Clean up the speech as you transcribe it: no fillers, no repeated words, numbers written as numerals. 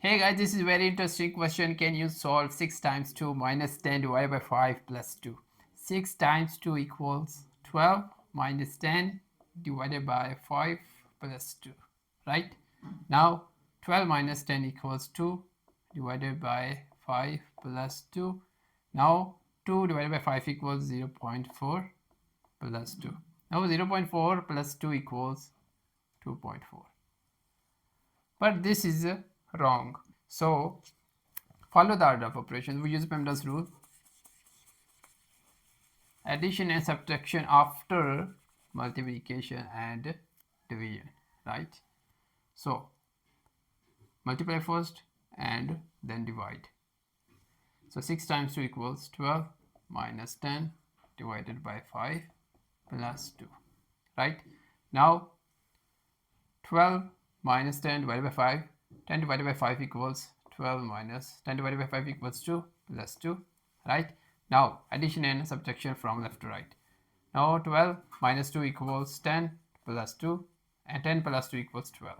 Hey guys, this is very interesting question. Can you solve 6 times 2 minus 10 divided by 5 plus 2? 6 times 2 equals 12 minus 10 divided by 5 plus 2. Right? Now 12 minus 10 equals 2 divided by 5 plus 2. Now 2 divided by 5 equals 0 0.4 plus 2. Now 0 0.4 plus 2 equals 2.4. But this is wrong. So follow the order of operations. We use PEMDAS rule. Addition and subtraction after multiplication and division, right? So multiply first and then divide. So 6 times 2 equals 12 minus 10 divided by 5 plus 2, right? Now 12 minus 10 divided by 5, 10 divided by 5 equals 12 minus 10 divided by 5 equals 2 plus 2, right? Now addition and subtraction from left to right. Now 12 minus 2 equals 10 plus 2 and 10 plus 2 equals 12.